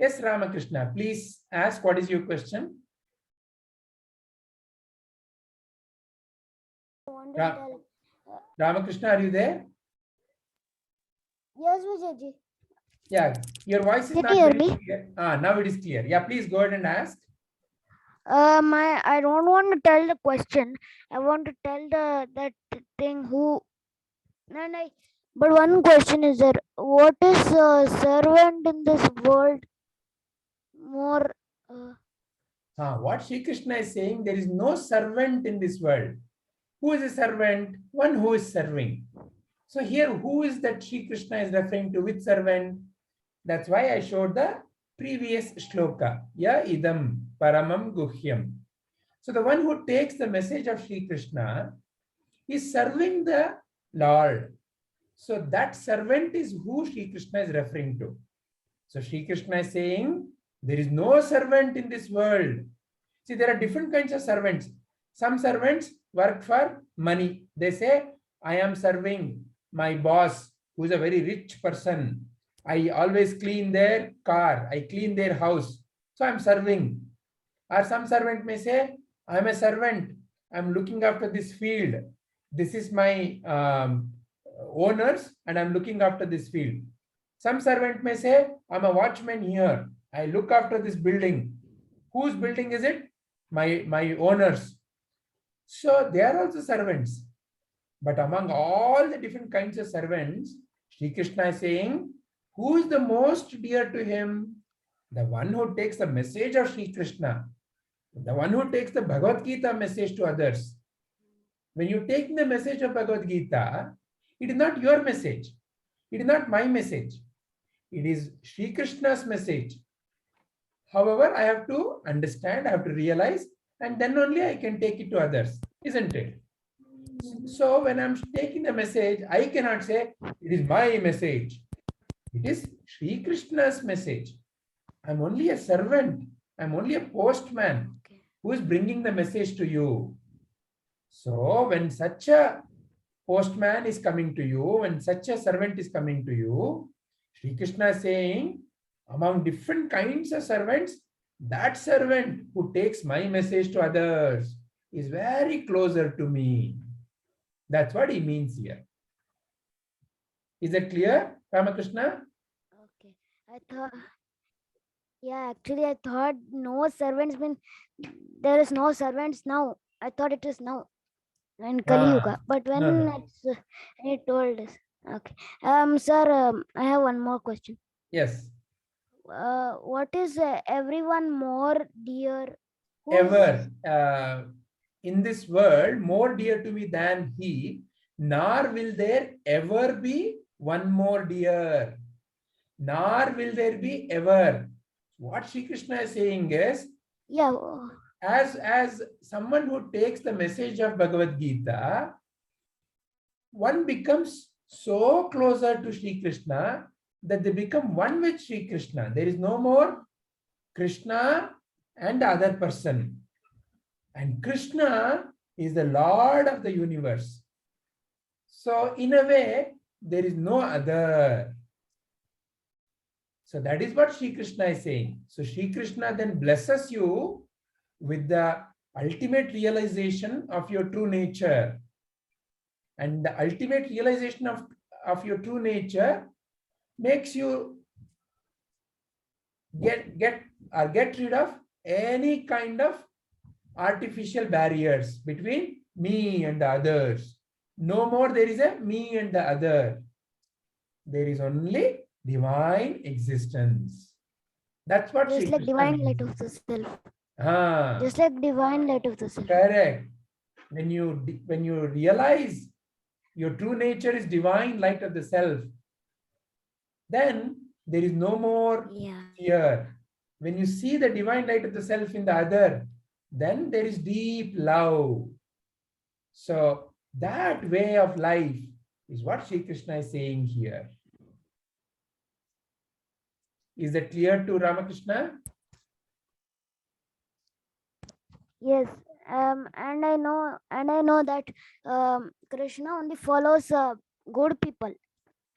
Yes, Ramakrishna, please ask what is your question. Ramakrishna, are you there? Yes, Vijayji. Yeah, your voice is Can not you hear very me? clear. Now it is clear. Yeah, please go ahead and ask. I don't want to tell the question. I want to tell that thing who and I. But one question is there: what is a servant in this world more? What Sri Krishna is saying, there is no servant in this world. Who is a servant? One who is serving. So here, who is that Sri Krishna is referring to? Which servant? That's why I showed the previous shloka. Ya idam paramam guhyam. So the one who takes the message of Sri Krishna is serving the Lord. So that servant is who Sri Krishna is referring to. So Sri Krishna is saying, there is no servant in this world. See, there are different kinds of servants. Some servants work for money. They say, I am serving my boss, who is a very rich person. I always clean their car. I clean their house. So I'm serving. Or some servant may say, I'm a servant. I'm looking after this field. This is my owners, and I'm looking after this field. Some servant may say, I'm a watchman here. I look after this building. Whose building is it? My owners. So they are also servants. But among all the different kinds of servants, Sri Krishna is saying, who is the most dear to him? The one who takes the message of Sri Krishna. The one who takes the Bhagavad Gita message to others. When you take the message of Bhagavad Gita, it is not your message. It is not my message. It is Sri Krishna's message. However, I have to understand, I have to realize, and then only I can take it to others, isn't it? So when I'm taking the message, I cannot say, it is my message. It is Sri Krishna's message. I'm only a servant. I'm only a postman who is bringing the message to you. So when such a postman is coming to you, when such a servant is coming to you, Sri Krishna is saying, among different kinds of servants, that servant who takes my message to others is very closer to me. That's what he means here. Is that clear, Ramakrishna? Okay, I thought. Yeah, actually, I thought no servants mean there is no servants now. I thought it is now in Kali Yuga, but when No. it told us. Okay, sir, I have one more question. Yes. What is everyone more dear? Ever in this world more dear to me than he, nor will there ever be one more dear. Nor will there be ever. What Sri Krishna is saying is, yeah, as someone who takes the message of Bhagavad Gita, one becomes so closer to Sri Krishna that they become one with Sri Krishna. There is no more Krishna and the other person. And Krishna is the Lord of the universe. So in a way, there is no other. So that is what Sri Krishna is saying. So Sri Krishna then blesses you with the ultimate realization of your true nature. And the ultimate realization of your true nature makes you get rid of any kind of artificial barriers between me and the others. No more there is a me and the other. There is only divine existence. That's what just Sri like Krishna divine means. light of the self. Ah, Just like divine light of the self. correct. When you realize your true nature is divine light of the self, then there is no more fear. When you see the divine light of the self in the other, then there is deep love. So that way of life is what Sri Krishna is saying here. Is that clear to Ramakrishna? Yes, and I know that Krishna only follows good people.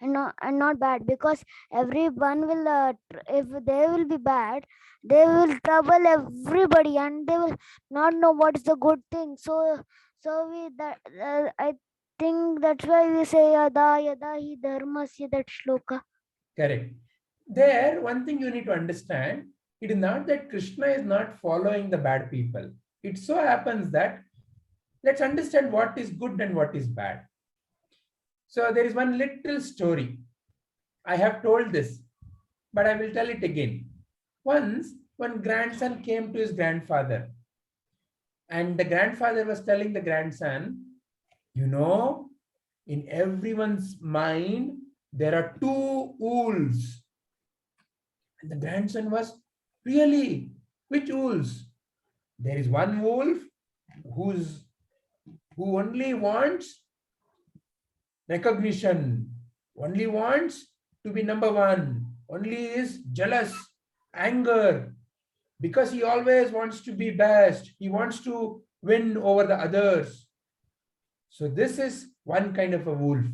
and not bad, because everyone will if they will be bad, they will trouble everybody and they will not know what is the good thing. So we that I think that's why we say yada yada hi dharmasya, that shloka. Correct. There, one thing you need to understand, it is not that Krishna is not following the bad people. It so happens that, let's understand what is good and what is bad. So there is one little story. I have told this, but I will tell it again. Once, one grandson came to his grandfather, and the grandfather was telling the grandson, you know, in everyone's mind, there are two wolves. And the grandson was, really? Which wolves? There is one wolf who only wants recognition, only wants to be number one, only is jealous, anger, because he always wants to be best. He wants to win over the others. So this is one kind of a wolf.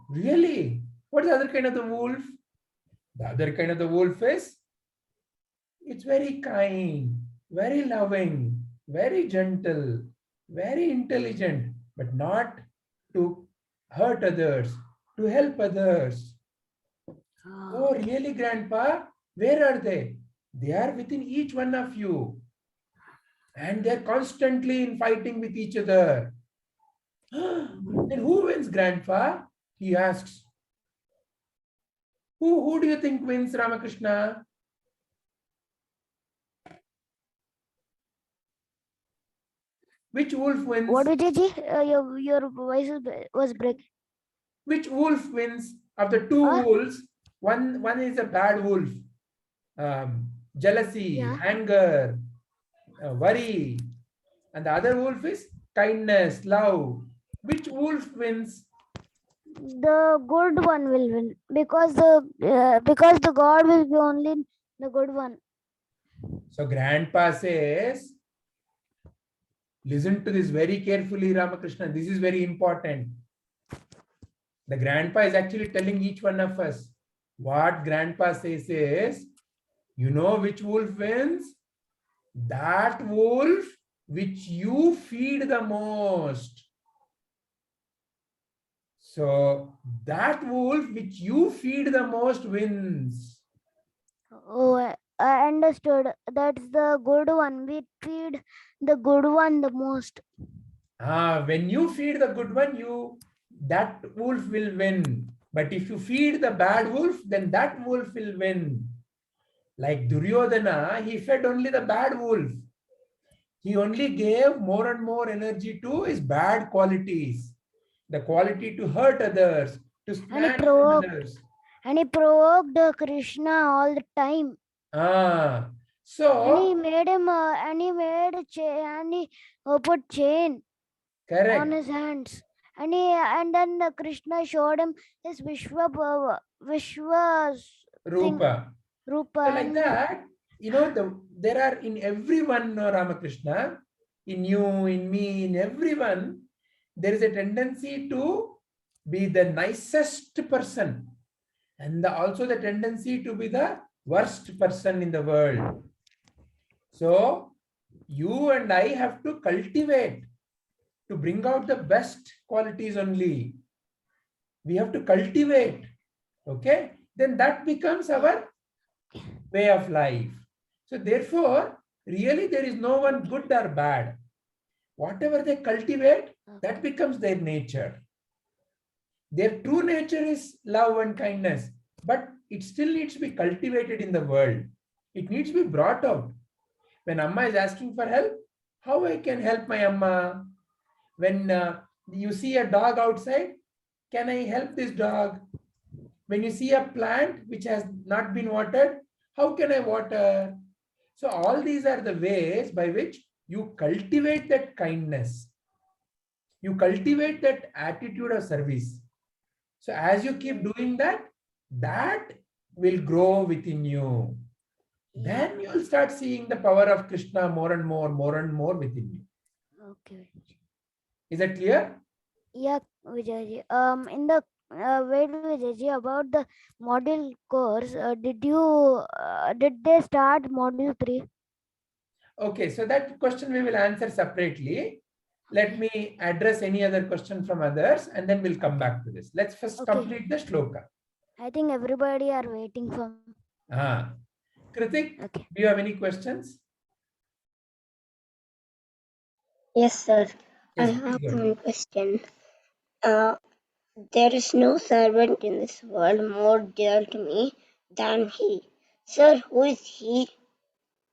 Really? What is the other kind of the wolf? The other kind of the wolf is, it's very kind, very loving, very gentle, very intelligent, but not to hurt others, to help others. Oh, really, Grandpa? Where are they? They are within each one of you. And they're constantly in fighting with each other. Then who wins, Grandpa? He asks. Who do you think wins, Ramakrishna? Which wolf wins? What, Vijayji? Your voice was breaking. Which wolf wins? Of the two wolves, one is a bad wolf. Jealousy, Yeah. anger, worry. And the other wolf is kindness, love. Which wolf wins? The good one will win, because the God will be only the good one. So Grandpa says, listen to this very carefully, Ramakrishna. This is very important. The Grandpa is actually telling each one of us. What Grandpa says is, you know which wolf wins? That wolf which you feed the most. So that wolf which you feed the most wins. Oh, I understood. That's the good one. We feed the good one the most. When you feed the good one, that wolf will win. But if you feed the bad wolf, then that wolf will win. Like Duryodhana, he fed only the bad wolf. He only gave more and more energy to his bad qualities. The quality to hurt others, to stand for others. And he provoked Krishna all the time. So and he made him and he made a chain, and he put chain correct on his hands. And then Krishna showed him his Vishwa Rupa. Rupa. So like that, there are in everyone, Ramakrishna, in you, in me, in everyone, there is a tendency to be the nicest person, and also the tendency to be the worst person in the world. So you and I have to cultivate to bring out the best qualities only. We have to cultivate. Okay? Then that becomes our way of life. So therefore, really there is no one good or bad. Whatever they cultivate, that becomes their nature. Their true nature is love and kindness, but it still needs to be cultivated in the world. It needs to be brought out. When Amma is asking for help, how I can help my Amma? When you see a dog outside, can I help this dog? When you see a plant which has not been watered, how can I water? So all these are the ways by which you cultivate that kindness. You cultivate that attitude of service. So as you keep doing that, that will grow within you. Then you'll start seeing the power of Krishna more and more within you. Okay. Is that clear? Yeah, Vijayji. wait, Vijayji, about the module course, did they start module 3? Okay, so that question we will answer separately. Let me address any other question from others and then we'll come back to this. Let's first Okay. complete the shloka. I think everybody are waiting for me. Kritik, Okay. do you have any questions? Yes, sir. I Yes, have please go ahead. one question. There is no servant in this world more dear to me than he. Sir, who is he?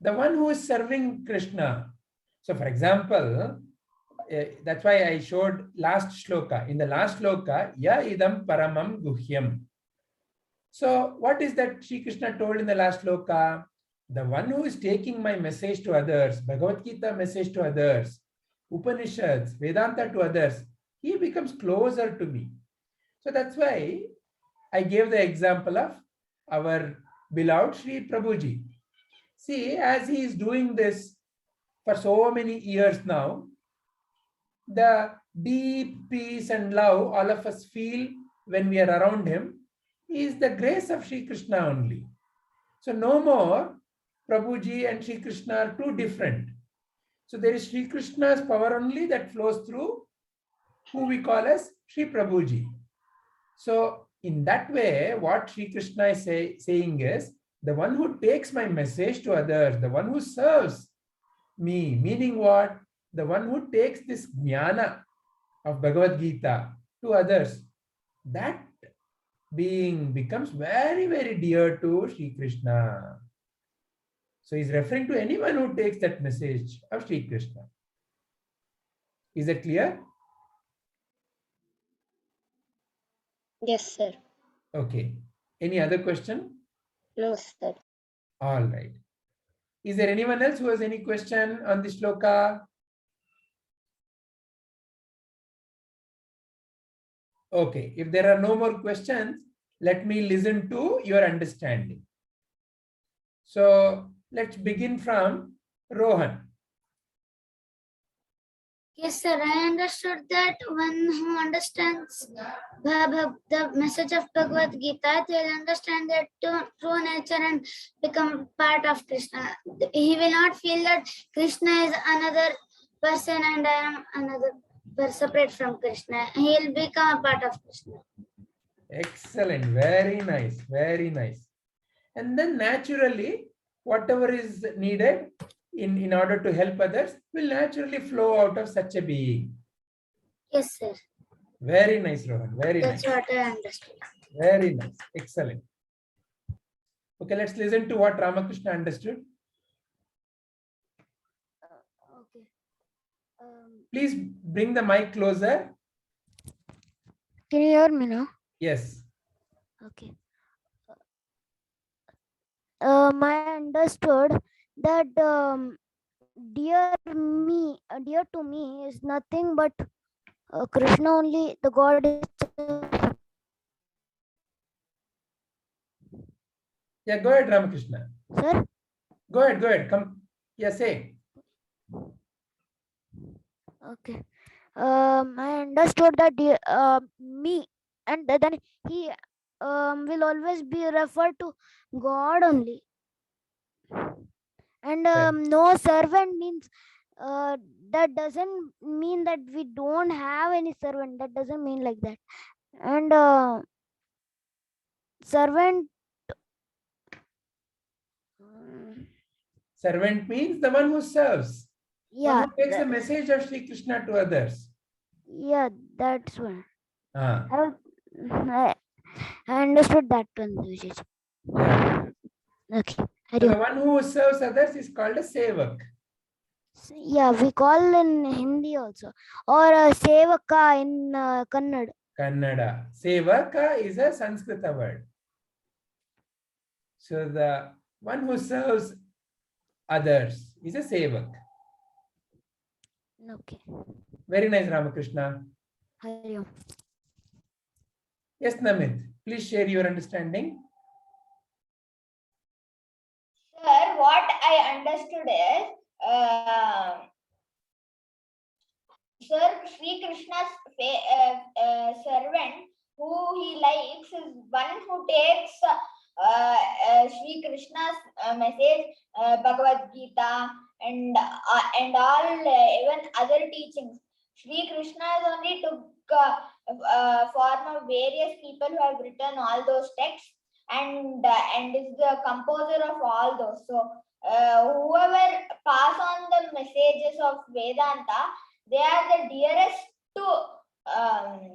The one who is serving Krishna. So, for example, that's why I showed last shloka. In the last shloka, ya idam paramam guhyam. So, what is that Sri Krishna told in the last shloka? The one who is taking my message to others, Bhagavadgita message to others, Upanishads, Vedanta to others, he becomes closer to me. So that's why I gave the example of our beloved Sri Prabhuji. See, as he is doing this for so many years now, the deep peace and love all of us feel when we are around him is the grace of Sri Krishna only. So no more Prabhuji and Sri Krishna are too different. So there is Sri Krishna's power only that flows through who we call as Sri Prabhuji. So in that way, what Sri Krishna is saying is, the one who takes my message to others, the one who serves me, meaning what? The one who takes this jnana of Bhagavad Gita to others, that being becomes very, very dear to Sri Krishna. So he's referring to anyone who takes that message of Sri Krishna. Is that clear? Yes, sir. Okay. Any other question? No, sir. All right. Is there anyone else who has any question on this shloka? Okay. If there are no more questions, let me listen to your understanding. So let's begin from Rohan. Yes, sir. I understood that one who understands the message of Bhagavad Gita, they'll understand their true nature and become part of Krishna. He will not feel that Krishna is another person and I am another separate from Krishna. He will become a part of Krishna. Excellent. Very nice. Very nice. And then naturally, whatever is needed in order to help others will naturally flow out of such a being. Yes, sir. Very nice, Rohan. Very That's nice. what I understood. Very nice. Excellent. Okay, let's listen to what Ramakrishna understood. Okay. Please bring the mic closer. Can you hear me now? Yes. Okay. I understood that dear to me is nothing but Krishna only, the God is. Yeah, go ahead, Ramakrishna. Sir? Go ahead. Come. Yeah, say. Okay. I understood that me, and then he will always be referred to God only. And no servant means that doesn't mean that we don't have any servant. That doesn't mean like that. And servant. Servant means the one who serves. Yeah. One who takes the message of Sri Krishna to others. Yeah, that's one. Ah. I understood that one, Vijay. Yeah. Okay. So the one who serves others is called a sevak. Yeah, we call in Hindi also, or sevaka in Kannada. Kannada. Sevaka is a Sanskrita word. So the one who serves others is a sevak. Okay. Very nice, Ramakrishna. Hari Om. Yes, Namit. Please share your understanding. Sir, what I understood is, Sir, Sri Krishna's servant who he likes is one who takes Sri Krishna's message, Bhagavadgita, and all even other teachings. Sri Krishna has only took form of various people who have written all those texts, and is the composer of all those. So whoever pass on the messages of Vedanta, they are the dearest to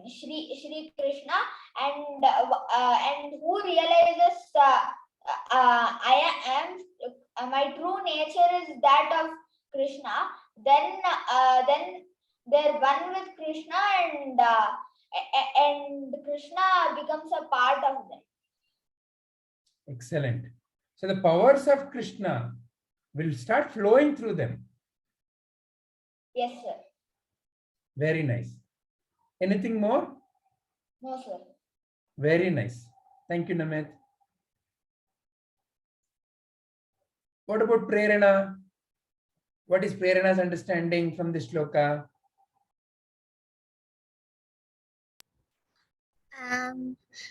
Shri Krishna, and who realizes I am my true nature is that of Krishna, then they're one with Krishna, and Krishna becomes a part of them. Excellent. So the powers of Krishna will start flowing through them. Yes, sir. Very nice. Anything more? No, sir. Very nice. Thank you, Namit. What about Prerana? What is Prerana's understanding from this shloka?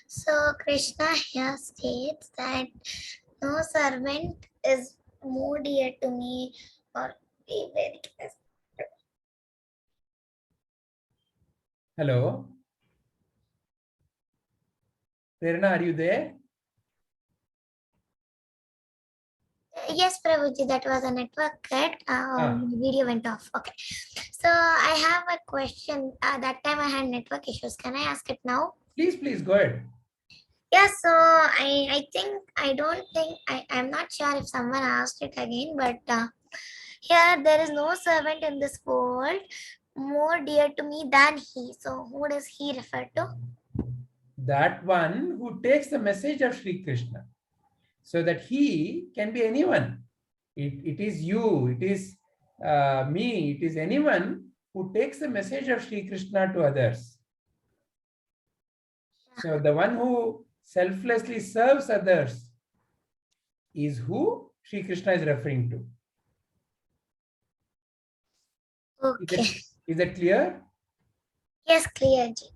So Krishna here states that no servant is more dear to me or be very close. Hello? Prerana, are you there? Yes, Prabhuji, that was a network cut. Video went off. Okay. So I have a question. That time I had network issues. Can I ask it now? Please go ahead. Yeah, so I'm not sure if someone asked it again, but here there is no servant in this world more dear to me than he. So who does he refer to? That one who takes the message of Sri Krishna. So that he can be anyone. It is you, it is me, it is anyone who takes the message of Sri Krishna to others. So the one who selflessly serves others is who Sri Krishna is referring to. Okay. Is that clear? Yes, clear, Ji.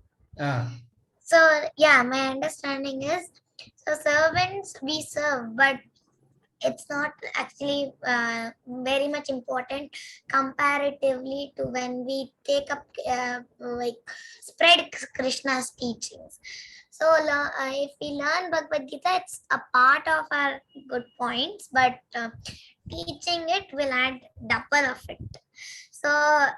So yeah, my understanding is, so servants we serve, but it's not actually very much important comparatively to when we take up spread Krishna's teachings. So if we learn Bhagavad Gita, it's a part of our good points, but teaching it will add double of it. So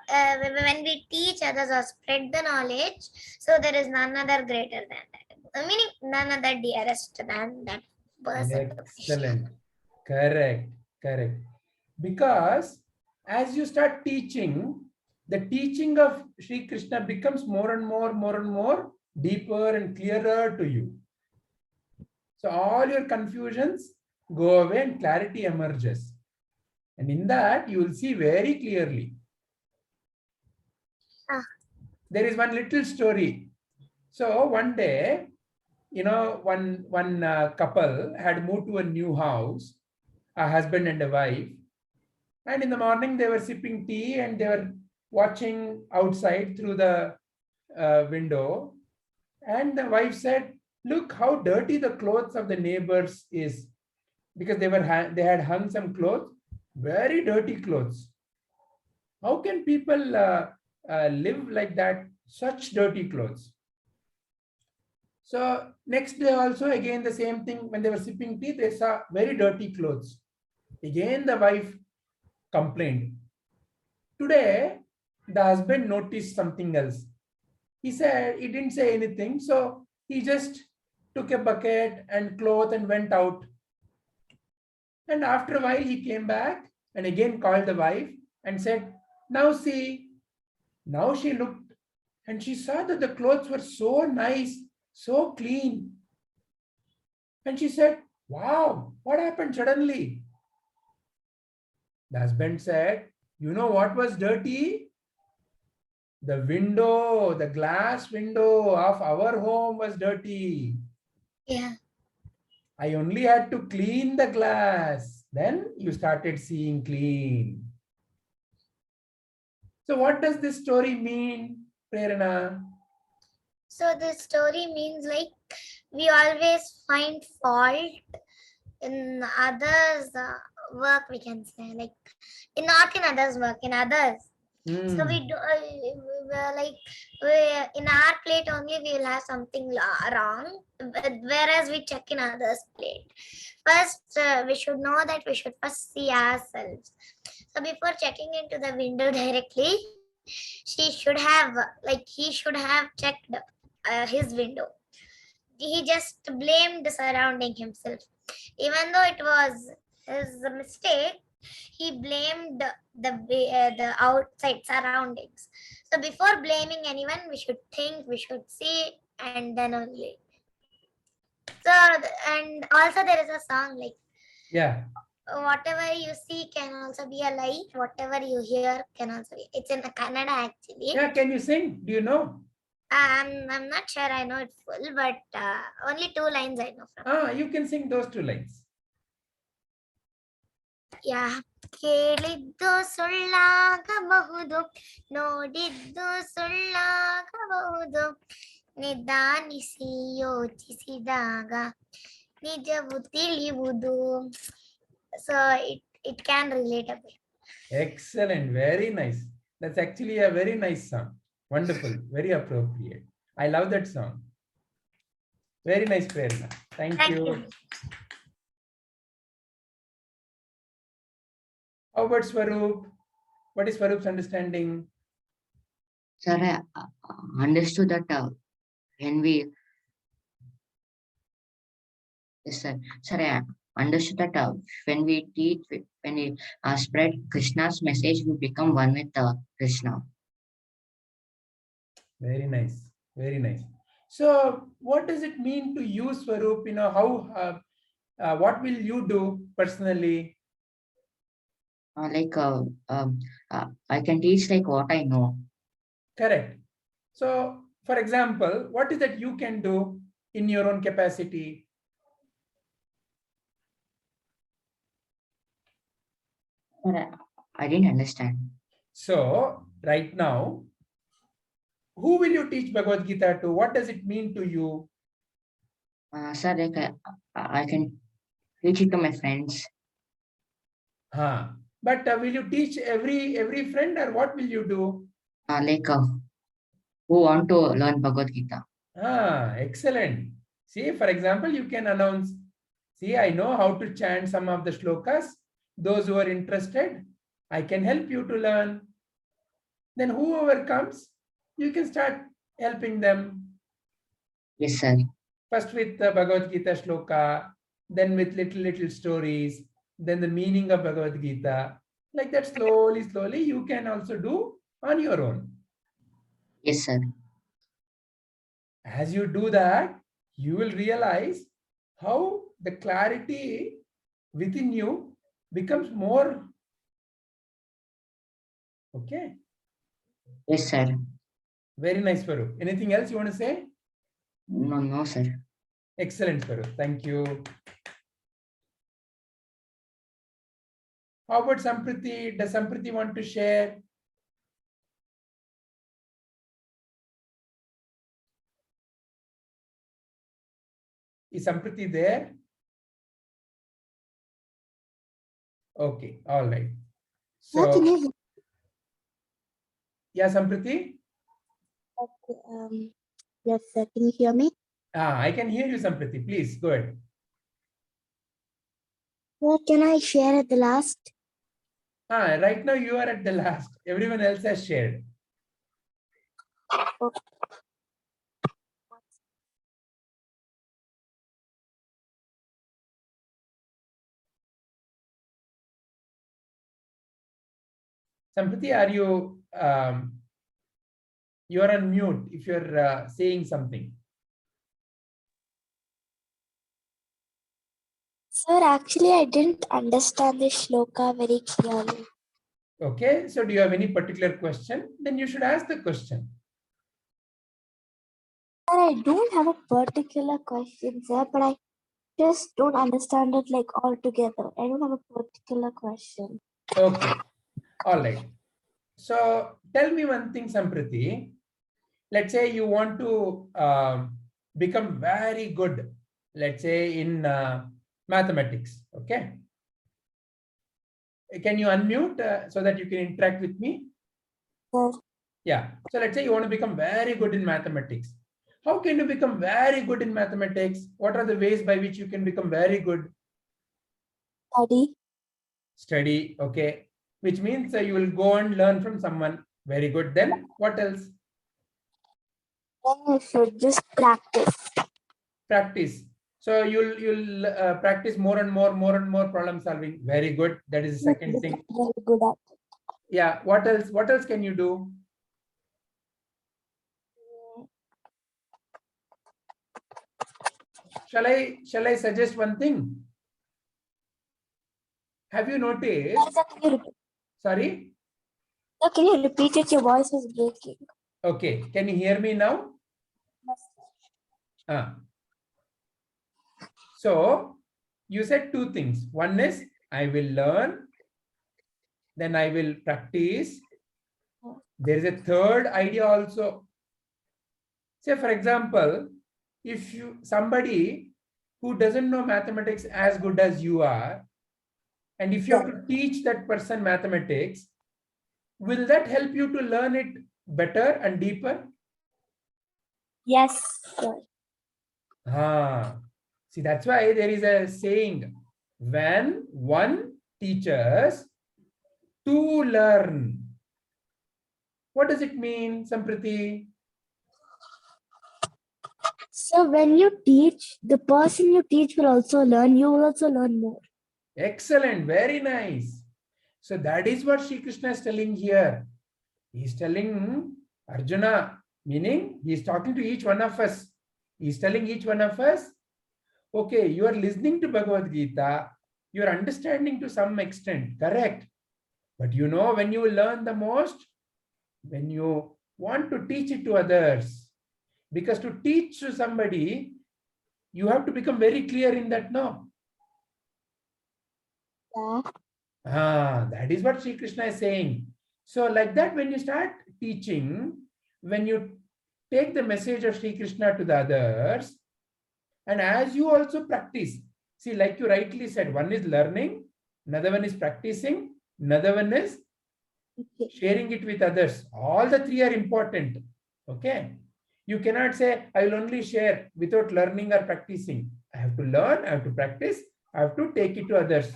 when we teach others or spread the knowledge, so there is none other greater than that. Meaning none other dearest than that person. Excellent. Correct. Because as you start teaching, the teaching of Sri Krishna becomes more and more deeper and clearer to you. So all your confusions go away and clarity emerges. And in that, you will see very clearly. There is one little story. So one day, one couple had moved to a new house, a husband and a wife. And in the morning, they were sipping tea and they were watching outside through the window. And the wife said, "Look how dirty the clothes of the neighbors is," because they had hung some clothes, very dirty clothes. How can people live like that? Such dirty clothes. So next day also, again the same thing. When they were sipping tea, they saw very dirty clothes. Again the wife complained. Today, the husband noticed something else. He didn't say anything. So he just took a bucket and cloth and went out. And after a while, he came back and again called the wife and said, "Now see." Now she looked and she saw that the clothes were so nice, so clean. And she said, "Wow, what happened suddenly?" The husband said, "You know what was dirty? The window, the glass window of our home was dirty. Yeah. I only had to clean the glass. Then you started seeing clean." So what does this story mean, Prerana? So this story means like we always find fault in others' work, we can say, like not in others' work, in others. So we do in our plate only we will have something wrong, whereas we check in others' plate. First, we should know that we should first see ourselves. So before checking into the window directly, he should have checked his window. He just blamed the surrounding himself, even though it was his mistake. He blamed the outside surroundings. So before blaming anyone, we should think, we should see, and then only. So and also there is a song like, yeah, whatever you see can also be a lie. Whatever you hear can also be. It's in Kannada actually. yeah. Can you sing? Do you know? I'm not sure I know it full, but only 2 lines I know from. You can sing those 2 lines. Yeah. ಕೇಳಿದ್ದು ಸುಳ್ಳಾಗಬಹುದು, ನೋಡಿದ್ದು ಸುಳ್ಳಾಗಬಹುದು, ನಿಧಾನಿಸಿ ಯೋಚಿಸಿದಾಗ ನಿಜವು ತಿಳಿಯುವುದು. So it can relate a bit. Excellent, very nice. That's actually a very nice song. Wonderful, very appropriate. I love that song. Very nice, Prerna. Thank you. How about Swarup? What is Swarup's understanding? Sir, I understood that when we, yes, sir. Sir, I understood that when we teach, when we spread Krishna's message, we become one with Krishna. Very nice, very nice. So, what does it mean to you, Swarup? You know, how? What will you do personally? I can teach like what I know. Correct. So, for example, what is that you can do in your own capacity? I didn't understand. So, right now, who will you teach Bhagavad Gita to? What does it mean to you? Sir, like I can teach it to my friends. But will you teach every friend, or what will you do? Who want to learn Bhagavad Gita. Excellent. See, for example, you can announce, see, I know how to chant some of the shlokas. Those who are interested, I can help you to learn. Then whoever comes, you can start helping them. Yes, sir. First with the Bhagavad Gita shloka, then with little stories, then the meaning of Bhagavad Gita. Like that, slowly, you can also do on your own. Yes, sir. As you do that, you will realize how the clarity within you becomes more. Okay. Yes, sir. Very nice, Swarup. Anything else you want to say? No, sir. Excellent, Swarup. Thank you. How about Sampriti? Does Sampriti want to share? Is Sampriti there? Okay, all right. So, yeah, Sampriti? Okay, yes, sir. Can you hear me? I can hear you, Sampriti. Please, go ahead. Well, can I share at the last? Right now you are at the last. Everyone else has shared. Okay. Sampriti, are you are on mute if you're saying something? Sir, actually, I didn't understand the shloka very clearly. Okay, so do you have any particular question? Then you should ask the question. Sir, I don't have a particular question, sir, but I just don't understand it like altogether. I don't have a particular question. Okay, all right. So tell me one thing, Sampriti. let's say you want to become very good, let's say in mathematics. Okay. Can you unmute so that you can interact with me? Sir. Yeah. So let's say you want to become very good in mathematics. How can you become very good in mathematics? What are the ways by which you can become very good? Study. Study. Okay. Which means you will go and learn from someone. Very good. Then what else? Then you should just practice. Practice. So you'll practice more and more problem solving. Very good. That is the You second become thing. very good at it. Yeah. What else? What else can you do? Shall I suggest one thing? Have you noticed? Sir, can you repeat? Sorry. Sir, can you repeat it? Your voice was breaking. Okay. Can you hear me now? Yes, sir. So you said two things. One is I will learn, then I will practice. There is a third idea also. Say, for example, if somebody who doesn't know mathematics as good as you are, and if you have to teach that person mathematics, will that help you to learn it better and deeper? Yes, sir. See, that's why there is a saying, when one teaches, to learn. What does it mean, Sampriti? So when you teach, the person you teach will also learn. You will also learn more. Excellent, very nice. So that is what Sri Krishna is telling here. He is telling Arjuna, meaning he is talking to each one of us. He is telling each one of us, okay, you are listening to Bhagavad-gita, you are understanding to some extent, correct? But you know when you will learn the most? When you want to teach it to others. Because to teach to somebody, you have to become very clear in that, no? Yeah. That is what Sri Krishna is saying. So like that, when you start teaching, when you take the message of Sri Krishna to the others, and as you also practice, see, like you rightly said, one is learning, another one is practicing, another one is sharing it with others. All the three are important. Okay. You cannot say, I will only share without learning or practicing. I have to learn, I have to practice, I have to take it to others.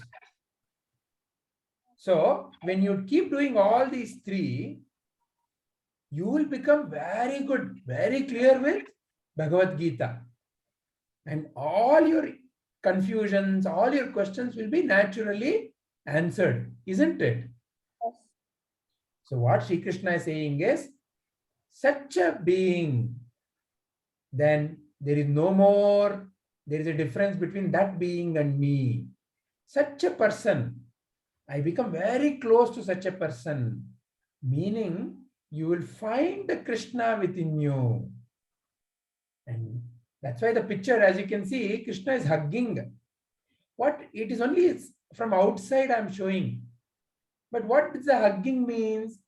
So when you keep doing all these three, you will become very good, very clear with Bhagavad Gita. And all your confusions, all your questions will be naturally answered, isn't it? So what Sri Krishna is saying is, such a being, then there is no more, there is a difference between that being and me. Such a person, I become very close to such a person, meaning you will find the Krishna within you. And that's why the picture, as you can see, Krishna is hugging. What it is only from outside I'm showing. But what does the hugging means?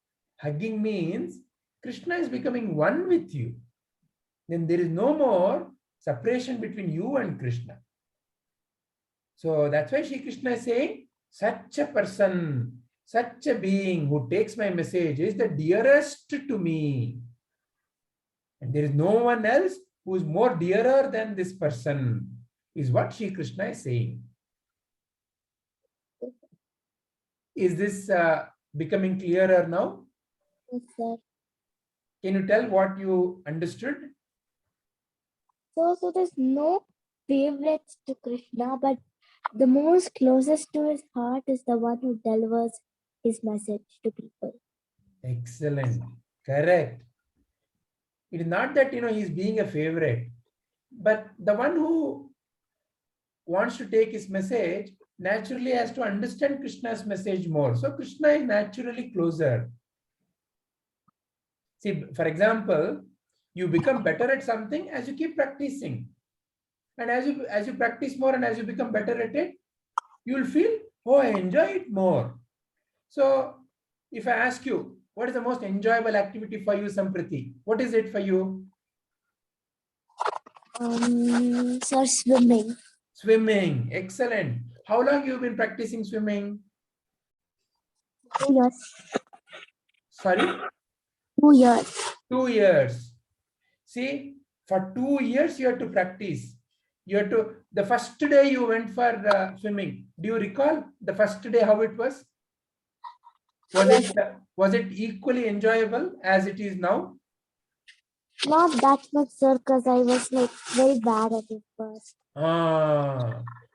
Hugging means Krishna is becoming one with you. Then there is no more separation between you and Krishna. So that's why Shri Krishna is saying, such a person, such a being who takes my message is the dearest to me. And there is no one else who is more dearer than this person, is what Shri Krishna is saying. Is this becoming clearer now? Yes, sir. Can you tell what you understood? So there's no favorites to Krishna, but the most closest to his heart is the one who delivers his message to people. Excellent. Correct. It is not that, he's being a favorite, but the one who wants to take his message naturally has to understand Krishna's message more. So Krishna is naturally closer. See, for example, you become better at something as you keep practicing. And as you practice more and as you become better at it, you will feel, oh, I enjoy it more. So if I ask you, What is the most enjoyable activity for you, Sampriti? What is it for you? Sir, swimming. Swimming. Excellent. How long you have been practicing swimming? 2 years. Sorry? 2 years. 2 years. See, for 2 years you have to practice. You have to, the first day you went for swimming. Do you recall the first day how it was? Was it equally enjoyable as it is now? Not that much, sir, because I was like very bad at it first.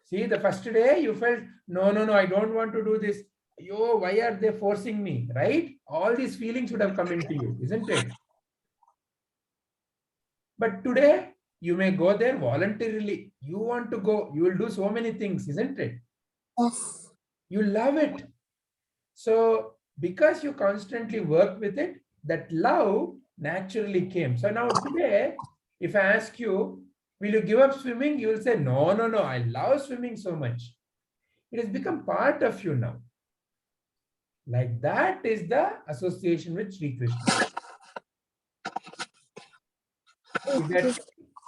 See, the first day you felt, no, I don't want to do this. Yo, why are they forcing me? Right? All these feelings would have come into you, isn't it? But today, you may go there voluntarily. You want to go, you will do so many things, isn't it? Yes. You love it. So, because you constantly work with it, that love naturally came. So now today, if I ask you, will you give up swimming? You will say, no, I love swimming so much. It has become part of you now. Like that is the association with Sri Krishna.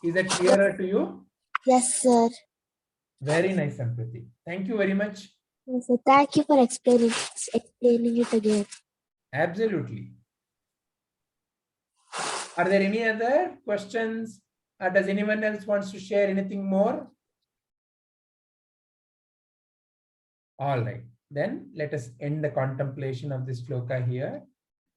Is that clearer to you? Yes, sir. Very nice, Sampriti. Thank you very much. Yes, sir. Thank you for explaining it again. Absolutely. Are there any other questions? Or does anyone else wants to share anything more? All right. Then let us end the contemplation of this shloka here.